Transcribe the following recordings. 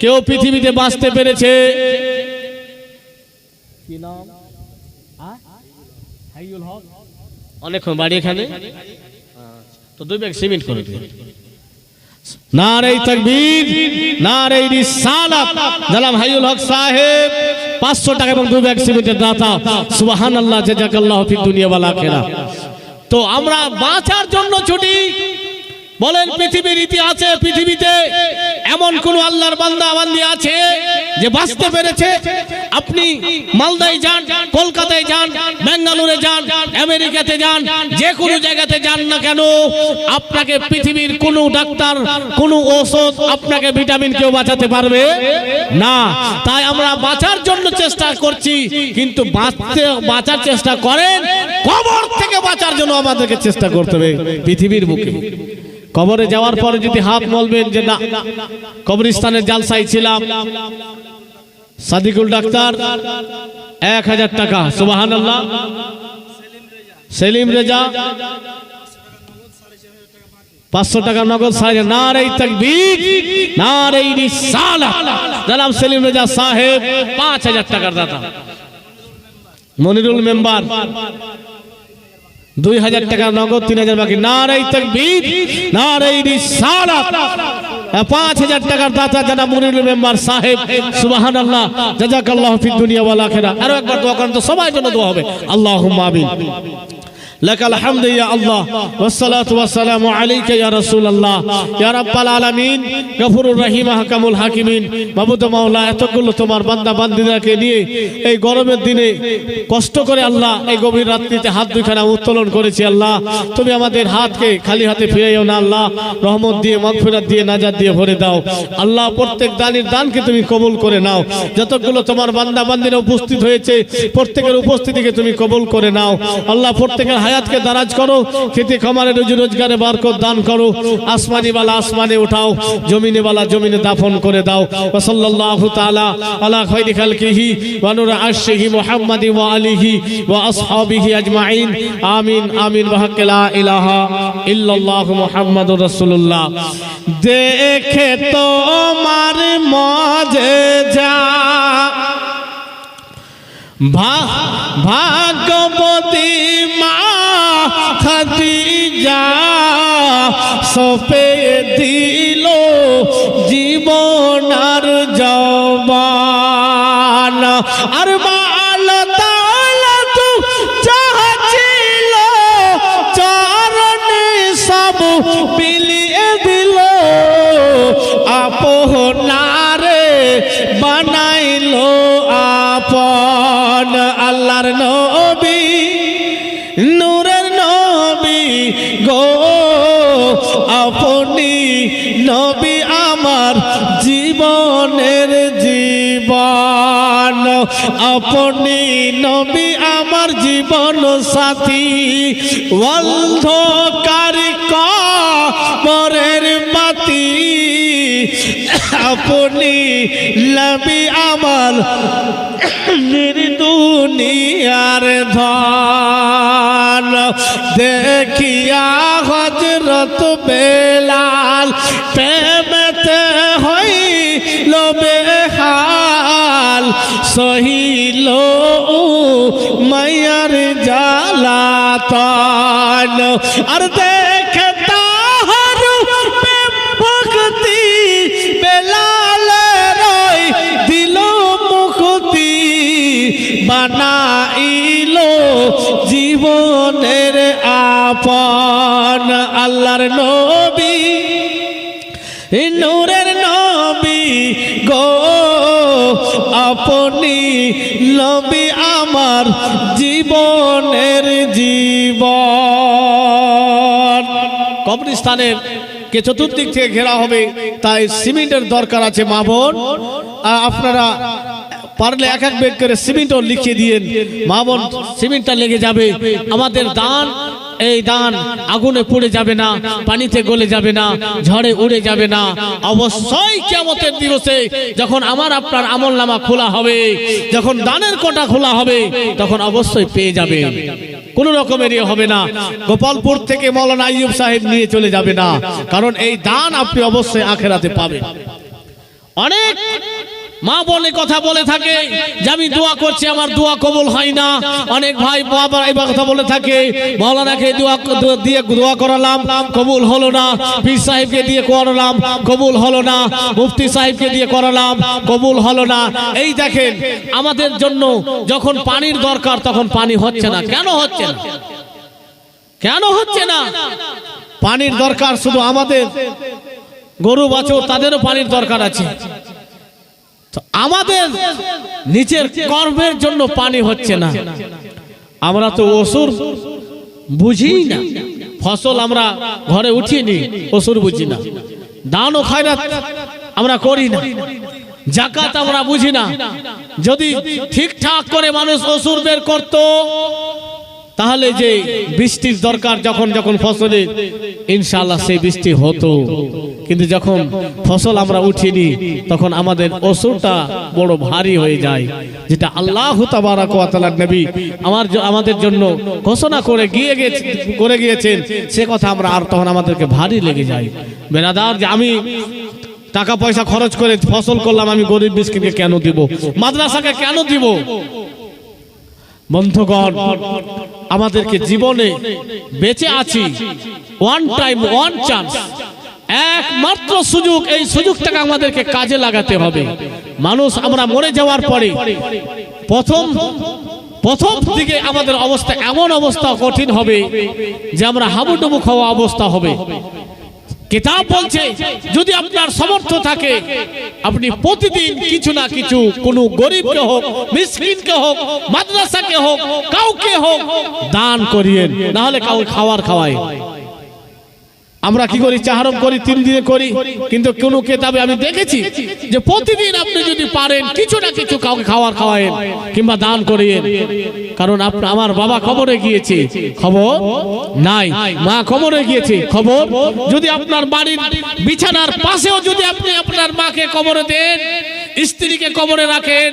কেউ পৃথিবীতে বাঁচতে পেরেছে? কি নাম? হাইউল হক। অনেকক্ষণ বাড়ি এখানে তো 2 ব্যাগ সিমেন্ট করে দিন। নারে তাকবীর, নারে রিসালাত। জনাব হাইউল হক সাহেব 500 টাকা এবং 2 ব্যাগ সিমেন্টের দাতা। সুবহানাল্লাহ, জাযাকাল্লাহু ফিদ দুনিয়া ওয়াল আখিরাহ। তো আমরা বাঁচার জন্য ছুটি। বলেন পৃথিবীর ইতিহাসে পৃথিবীতে এমন কোন আল্লাহর বান্দা বান্দি আছে যে বাঁচতে পেরেছে? আপনি মালদায় যান, কলকাতায় যান, বেঙ্গালুরে যান, আমেরিকাতে যান, যে কোনো জায়গাতে যান না কেন, আপনাকে পৃথিবীর কোনো ডাক্তার, কোনো ঔষধ, আপনাকে ভিটামিন কেউ বাঁচাতে পারবে না। তাই আমরা বাঁচার জন্য চেষ্টা করছি, কিন্তু বাঁচার চেষ্টা করেন, কবর থেকে বাঁচার জন্য আমাদেরকে চেষ্টা করতে হবে। পৃথিবীর বুকে কবরে যাওয়ার পরে যদি হাত বলবেন যে না, কবরস্থানের জালসায় ছিলাম, সাদিকুল ডাক্তার 1000 টাকা। সুবহানাল্লাহ। সেলিম রেজা 500 টাকা নগদ। নারে তাকবীর, নারে রিসালাত। জনাব সেলিম রেজা সাহেব 5000 টাকার দাতা। মনিরুল মেম্বার 2000 টাকা নগদ, 3000 বাকি। নারে তাকবীর, নারে রিসালাত। 5000 টাকার দাতা জনাব মনিরুল মেম্বার সাহেব। সুবহানাল্লাহ, জাযাকাল্লাহু ফিদ দুনিয়া ওয়াল আখিরাহ। আরো একবার দোয়া করেন তো সবার জন্য দোয়া হবে। আল্লাহুম্মা আমিন। লাকাল হামদু ইয়া আল্লাহ ওয়াসসালাতু ওয়াসসালামু আলাইকা ইয়া রাসূলুল্লাহ ইয়া রাব্বাল আলামিন গফুরুর রহিম আহকামুল হাকিমিন। মাবুদ মাওলা, এতগুলো তোমার বান্দা বান্দীদেরকে নিয়ে এই গরমের দিনে কষ্ট করে আল্লাহ এই গভীর রাত্রিতে হাত দুইখানা উত্তোলন করেছি। আল্লাহ তুমি আমাদের হাতকে খালি হাতে ফিরাইও না। আল্লাহ রহমত দিয়ে, মাগফিরাত দিয়ে, নাজাত দিয়ে ভরে দাও। আল্লাহ প্রত্যেক দানের দানকে তুমি কবুল করে নাও। যতগুলো তোমার বান্দা বান্দীরা উপস্থিত হয়েছে প্রত্যেকের উপস্থিতিকে তুমি কবুল করে নাও। আল্লাহ প্রত্যেকের হায়াতকে দারাজ করো, খেতে খামারে রুজি রোজগারে বরকত দান করো। আসমানি বালা আসমানে উঠাও, জমিনে বালা জমিনে দাফন করে দাও। ওয়া সাল্লাল্লাহু তাআলা আলা খায়রি খালকিহি ওয়া নূরি আরশিহি মুহাম্মাদি ওয়া আলিহি ওয়া আসহাবিহি আজমাইন। আমিন আমিন। ওয়া লা ইলাহা ইল্লাল্লাহু মুহাম্মাদুর রাসূলুল্লাহ। দেখে তোমার মুআজিজা ভাগ্যবতী মা খাদিজা সপে দিল জীবন আর জবান। আর আল্লাহ তাআলা তো চাচ্ছিল চরণে সব বিলিয়ে দিল, আপনারে বানাইলো আপন। আল্লাহর নবী, নূরের নবী গো, আপনি নবী আমার জীবনের জীবন। আপনি নবী আমার জীবন সাথী। অন্ধকার কবরের বাতি, আপনি নবী আমার দুনিয়ার ধন। দেখিয়া হযরত বেলাল প্রেমেতে হইল বেহাল, সহিল মায়ার জ্বালাতন। আর দেখে তাহার প্রেম ভক্তি বেলালের দিল মুক্তি, বানাইলো জীবনের আপন। আল্লাহর নবী, নূরের নবী গো, আপনি নবী আমার জীবনের জীবন। কবরস্থানের কে চতুর্দিক থেকে ঘেরা হবে, তাই সিমেন্টের দরকার আছে। মা বোন, আপনারা পারলে এক এক ব্যাগ করে সিমেন্টও লিখে দিয়েন। মা বোন, সিমেন্টটা লেগে যাবে। আমাদের দান, এই দান আগুনে পুড়ে যাবে না, পানিতে গলে যাবে না, ঝড়ে উড়ে যাবে না। অবশ্যই কিয়ামতের দিবসে যখন আমার আপনার আমলনামা খোলা হবে, যখন দানের কোটা খোলা হবে, তখন অবশ্যই পেয়ে যাবে। কোনো রকমের হবে না। গোপালপুর থেকে মৌলানা আইয়ুব সাহেব নিয়ে চলে যাবে না, কারণ এই দান আপনি অবশ্যই আখেরাতে পাবেন। অনেক মা বোনে কথা বলে থাকে যে আমি দোয়া করছি আমার দোয়া কবুল হয় না। অনেক ভাই বাবা এই কথা বলে থাকে মাওলানাকে দিয়ে দোয়া করালাম কবুল হলো না, পীর সাহেবকে দিয়ে করালাম কবুল হলো না, মুফতি সাহেবকে দিয়ে করালাম কবুল হলো না। এই দেখেন আমাদের জন্য যখন পানির দরকার তখন পানি হচ্ছে না। কেন হচ্ছে না? কেন হচ্ছে না? পানির দরকার শুধু আমাদের, গরু বাছুর তাদেরও পানির দরকার আছে। আমাদের নিচের কর্মের জন্য পানি হচ্ছে না। আমরা তো অসুর বুঝি না, ফসল আমরা ঘরে উঠিনি, অসুর বুঝি না, দান ও খয়রাত আমরা করি না, যাকাত আমরা বুঝি না। যদি ঠিকঠাক করে মানুষ অসুর বের করত তাহলে যে বৃষ্টির দরকার যখন যখন ফসলে ইনশাআল্লাহ সেই বৃষ্টি হতো। কিন্তু যখন ফসল আমরা উঠিনি তখন আমাদের অসুরটা বড় ভারী হয়ে যায়, যেটা আল্লাহ তাবারাক ওয়া তাআলা নবী আমাদের জন্য ঘোষণা করে গিয়েছেন, সে কথা আমরা আর তখন আমাদেরকে ভারী লেগে যায়। বেরাদার, যে আমি টাকা পয়সা খরচ করে ফসল করলাম, আমি গরিব মিসকিনকে কেন দিব, মাদ্রাসাকে কেন দিব? বন্ধুগণ, আমাদেরকে জীবনে বেঁচে আছি, ওয়ান টাইম ওয়ান চান্স, একমাত্র সুযোগ। এই সুযোগটাকে আমাদেরকে কাজে লাগাতে হবে। মানুষ আমরা মরে যাওয়ার পরে প্রথম দিকে আমাদের অবস্থা এমন অবস্থা কঠিন হবে যে আমরা হাবুডুবু খাওয়া অবস্থা হবে। কিতাব বলছে যদি আপনার সামর্থ্য থাকে আপনি প্রতিদিন কিছু না কিছু, কোনো গরিবকে হোক, মিসকিনকে হোক, মাদ্রাসাকে হোক, কাউকে হোক দান করিয়েন, না হলে কাউকে খাওয়াই। আমরা কি করি? চাহারম করি, 3 দিনে করি, কিন্তু কোন কিতাবে আমি দেখেছি যে প্রতিদিন আপনি যদি পারেন কিছু না কিছু কাউকে খাওয়ায়েন কিংবা দান করিয়েন। কারণ আমার বাবা কবরে গিয়েছে, খবর নাই, মা কবরে গিয়েছে, খবর। যদি আপনার বাড়ির বিছানার পাশেও যদি আপনি আপনার মাকে কবরে দেন, স্ত্রীকে কবরে রাখেন,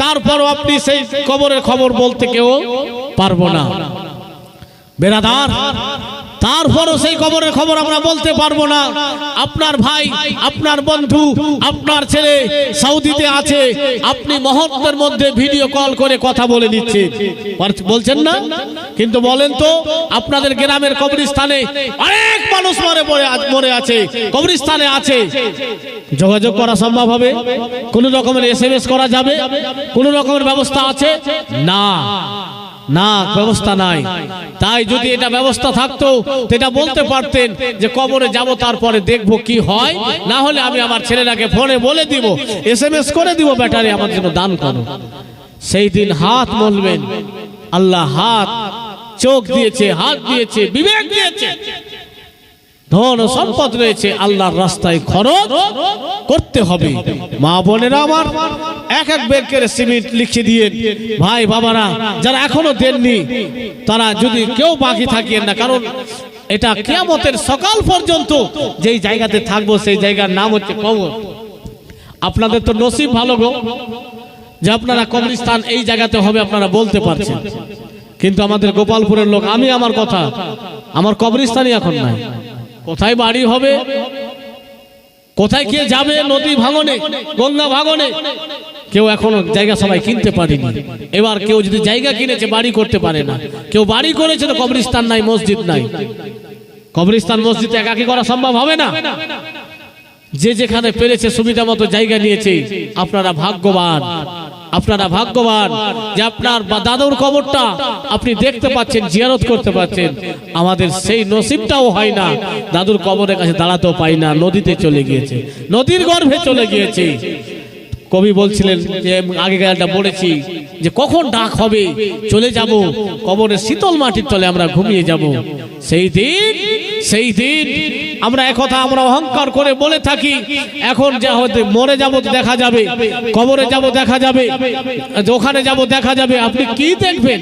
তারপরও আপনি সেই কবরের খবর বলতে কেউ পারবো না। বেরাদার, তারপরও সেই কবরের খবর আমরা বলতে পারবো না। আপনার ভাই, আপনার বন্ধু, আপনার ছেলে সৌদিতে আছে, আপনি মুহূর্তের মধ্যে ভিডিও কল করে কথা বলে নিচ্ছেন, বলছেন না? কিন্তু বলেন তো, আপনাদের গ্রামের কবরস্থানে অনেক মানুষ মরে আছে, কবরস্থানে আছে, যোগাযোগ করা সম্ভব হবে? কোন রকমের SMS করা যাবে? কোন রকমের ব্যবস্থা আছে? না, ব্যবস্থা নাই। তাই যদি এটা ব্যবস্থা থাকতো এটা বলতে পারতেন যে কবরে যাব, তারপরে দেখবো কি হয়, না হলে আমি আমার ছেলেটাকে ফোনে বলে দিব, SMS করে দিব, ব্যাটারি আমার জন্য দান করো। সেই দিন হাত মলবেন, আল্লাহ হাত, চোখ দিয়েছে, হাত দিয়েছে, বিবেক দিয়েছে, ধন সম্পদ রয়েছে, আল্লাহর রাস্তায় খরচ করতে হবে। মা বোনেরা আমার, এক বের করে সিমেন্ট লিখে দিয়ে, ভাই বাবারা যারা এখনো দেননি তারা যদি কেউ বাকি থাকিয়েন না, কারণ এটা কিয়ামতের সকাল পর্যন্ত যেই জায়গাতে থাকবো সেই জায়গার নাম হচ্ছে কবর। আপনাদের তো নসিব ভালো গো যে আপনারা কবরস্থান এই জায়গাতে হবে আপনারা বলতে পারছেন, কিন্তু আমাদের গোপালপুরের লোক, আমি আমার কথা, আমার কবরস্থানই এখন নাই। কোথায় বাড়ি হবে, কোথায় কে যাবে? নদী ভাঙনে, গঙ্গা ভাঙনে কেউ এখনো জায়গা সবাই কিনতে পারেনি। এবার কেউ যদি জায়গা কিনেছে বাড়ি করতে পারে না, কেউ বাড়ি করেছে তো কবরস্থান নাই, মসজিদ নাই। কবরস্থান মসজিদ একাকি করা সম্ভব হবে না। যে যেখানে পেরেছে সুবিধা মতো জায়গা নিয়েছে। আপনারা ভাগ্যবান, আপনারা ভাগ্যবান যে আপনার দাদুর কবরটা আপনি দেখতে পাচ্ছেন, জিয়ারত করতে পাচ্ছেন। আমাদের সেই নসিবটাও হয় না, দাদুর কবরের কাছে দাঁড়াতেও পাই না, নদীতে চলে গিয়েছে, নদীর গর্ভে চলে গিয়েছে। কবি বলছিলেন যে আগেকারটা বলেছি যে কখন ডাক হবে, চলে যাব কবরের শীতল মাটির তলে আমরা ঘুমিয়ে যাব। সেই দিন আমরা একথা আমরা অহংকার করে বলে থাকি, এখন যা হতে মরে যাব দেখা যাবে, কবরে যাব দেখা যাবে, ওখানে যাব দেখা যাবে। আপনি কি দেখবেন?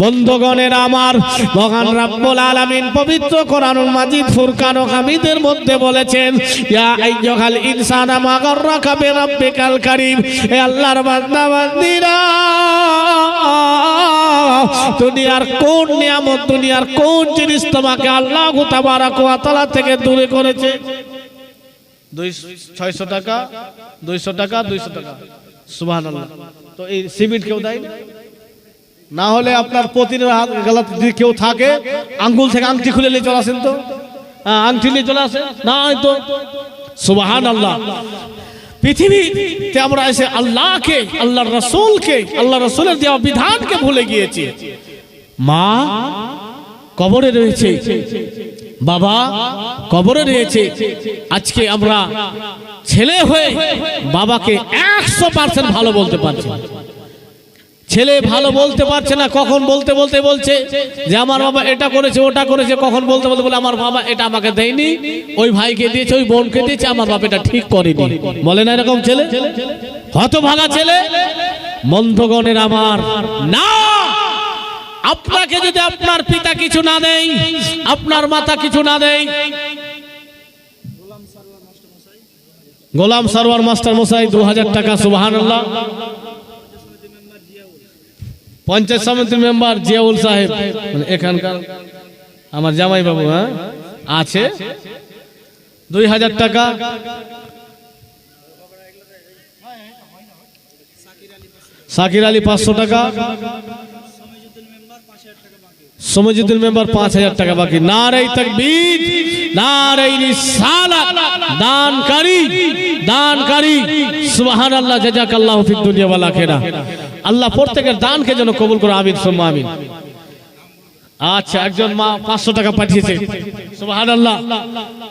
বন্ধুগণের আমার, মহান রব্বুল আলামিন পবিত্র কোরআনুল মাজিদ ফুরকান ও হামিদের মধ্যে বলেছেন, ইয়া আইয়ুহাল ইনসানা মা গাররাকা বিরাব্বিকাল কারীম। হে আল্লাহর বান্দা বান্দীরা, দুনিয়ার কোন নিয়ামত, দুনিয়ার কোন জিনিস তোমাকে আল্লাহ তাবারাক ওয়া তাআলা থেকে দূরে করেছে? 600 টাকা, 200 টাকা, 200 টাকা। সুবহানাল্লাহ। তো এই সিমেন্ট কেউ দেয় না হলে আপনার প্রতিদিন হাত গলা যদি কেউ থাকে আঙ্গুল থেকে আংটি খুলে নিয়ে চলে আসেন তো, আংটি নিয়ে চলে আসেন না তো। সুবহানাল্লাহ। পৃথিবীতে আমরা এসে আল্লাহকে, আল্লাহর রাসূলকে, আল্লাহ রাসূলের দেওয়া বিধানকে ভুলে গিয়েছি। মা কবরে রয়েছে, বাবা কবরে রয়েছে। আজকে আমরা ছেলে হয়ে বাবাকে 100% ভালো বলতে পারছি। ছেলে ভালো বলতে পারছে না, কখন বলতে বলছে যে আমার বাবা এটা করেছে ওটা করেছে, কখন বলতে বলে আমার বাবা এটা আমাকে দেয়নি, ওই ভাইকে দিয়েছে, ওই বোনকে দিয়েছে, আমার বাবা এটা ঠিক করেনি। বলে না এরকম ছেলে? হতভাগা ছেলে। বন্ধুগণের আমার, না, আপনাকে যদি আপনার পিতা কিছু না দেয়, আপনার মাতা কিছু না দেয়, গোলাম সরওয়ার মাস্টার মশাই 2000 টাকা। সুবহানাল্লাহ। পঞ্চায়েত সমিতির মেম্বার জিয়াউল সাহেব, এখানকার আমার জামাই বাবু আছে, 2000 টাকা। সাকির আলী 500 টাকা। সমিজুদ্দিন মেম্বার 5000 টাকা বাকি। নারে তাকবীর, নারে রিসালাত। দানকারী সুবহানাল্লাহ, জাযাকাল্লাহু ফিদ দুনিয়া ওয়াল আখিরাহ। আল্লাহ প্রত্যেকের দানকে যেন কবুল করে, আমিন সুম্মা আমিন। আচ্ছা, একজন মা 500 টাকা পাঠিয়েছে। সুবহানাল্লাহ,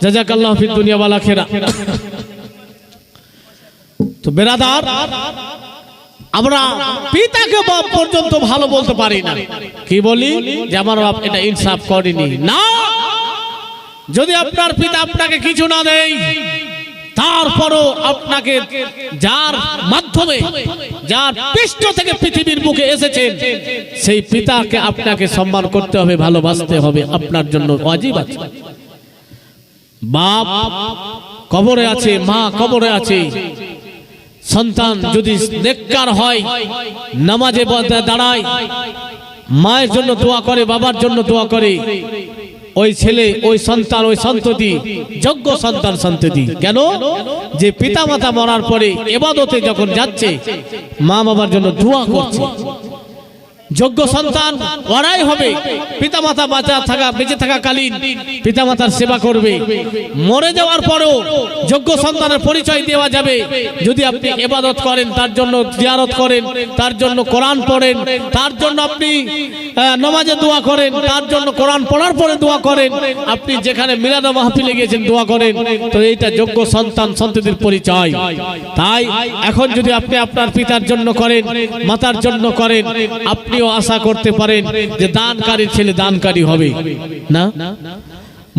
জাযাকাল্লাহু ফিদ দুনিয়া ওয়াল আখিরাহ। তো বেরাদার, আমরা পিতাকে বাপ পর্যন্ত ভালো বলতে পারি না। কি বলি? যে আমার বাপ এটা ইনসাফ করেনি। না, যদি আপনার পিতা আপনাকে কিছু না দেয়, তারপরও আপনাকে যার মাধ্যমে, যার পৃষ্ঠ থেকে পৃথিবীর বুকে এসেছেন, সেই পিতাকে আপনাকে সম্মান করতে হবে, ভালোবাসতে হবে, আপনার জন্য ওয়াজিব আছে। বাপ কবরে আছে, মা কবরে আছে। সন্তান যদি নেককার হয়, নামাজে দাঁড়ায়, মায়ের জন্য দোয়া করে, বাবার জন্য দোয়া করে, ওই ছেলে, ওই সন্তান, ওই সন্ততি যোগ্য সন্তান সন্ততি। কেন? যে পিতা মাতা মরার পরে ইবাদতে যখন যাচ্ছে, মা বাবার জন্য দোয়া করছে। যোগ্য সন্তান ওরাই হবে। পিতামাতা বেঁচে থাকাকালীন পিতামাতার সেবা করবে, মরে যাওয়ার পরেও যোগ্য সন্তানের পরিচয় দেওয়া যাবে যদি আপনি ইবাদত করেন, তার জন্য জিয়ারত করেন, তার জন্য কোরআন পড়েন, তার জন্য আপনি নামাজে দোয়া করেন, তার জন্য কোরআন পড়ার পরে দোয়া করেন, আপনি যেখানে মিলাদ মাহফিলে গিয়েছেন দোয়া করেন, তো এইটা যোগ্য সন্তান সন্ততির পরিচয়। তাই এখন যদি আপনি আপনার পিতার জন্য করেন, মাতার জন্য করেন, আপনি আশা করতে পারেন যে দানকারী ছেলে দানকারী হবে না।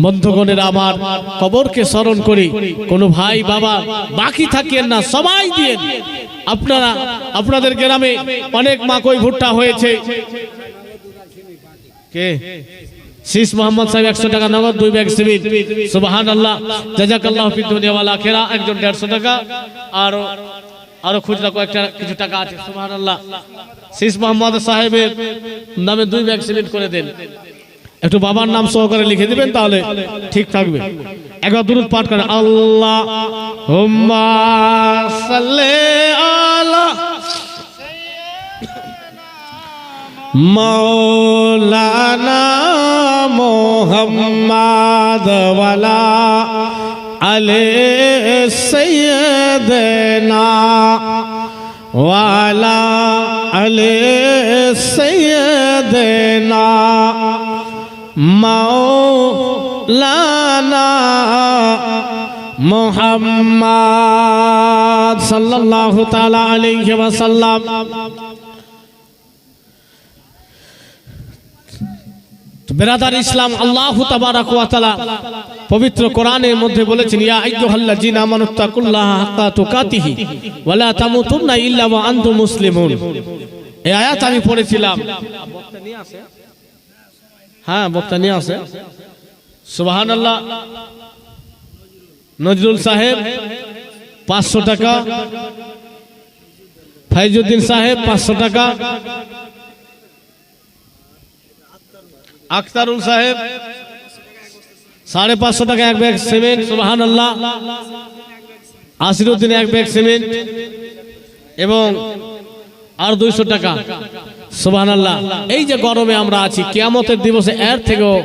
বন্ধুগণের আমার, কবরকে স্মরণ করি, কোনো ভাই বাবা বাকি থাকেন না, সবাই দিয়েন। আপনারা আপনাদের গ্রামে অনেক মাকই ভুট্টা হয়েছে। কে? শীষ মোহাম্মদ সাহেব 100 টাকা নগদ, 2 ব্যাগ সিমেন্ট। সুবহানাল্লাহ, জাযাকাল্লাহু ফিদ দুনিয়া ওয়াল আখিরাহ। একজন 150 টাকা, আরো খুচরা কয়েকটা কিছু টাকা আছে। সুবহানাল্লাহ। শীষ মোহাম্মদ সাহেবের নামে 2 ব্যাগ সিমেন্ট করে দেন। একটু বাবার নাম সহকারে লিখে দিবেন, তাহলে ঠিক থাকবে। একবার দুরূদ পাঠ করেন। আল্লাহুম্মা সাল্লি আলা মাওলানা মুহাম্মাদ ওয়ালা আলে সাইয়্যিদিনা ওয়ালা আলে সাইয়্যিদিনা মাওলানা মুহাম্মাদ সাল্লাল্লাহু তাআলা আলাইহি ওয়াসাল্লাম। বেরাদার ইসলাম, আল্লাহু তাবারাক ওয়া তাআলা পবিত্র কোরআনের মধ্যে বলেছেন, ইয়া আইয়ুহাল্লাযীনা আমানুত্তাকুল্লাহা হাক্কা তুকাতিহি ওয়া লা তামুতুন্না ইল্লা ওয়া আনতুম মুসলিমুন। এই আয়াত আমি পড়েছিলাম। বক্তা নিয়ে আসে? হ্যাঁ, বক্তা নিয়ে আসে। সুবহানাল্লাহ। নজরুল সাহেব 500 টাকা, ফাইজউদ্দিন সাহেব 500 টাকা, আখতারুল সাহেব 550 টাকা, 1 ব্যাগ সিমেন্ট। সুবহানাল্লাহ। আসিরুদ্দিন এক ব্যাগ সিমেন্ট এবং আর 200 টাকা। সুবহানাল্লাহ। এই যে গরমে আমরা আছি, কিয়ামতের দিবসে এর থেকেও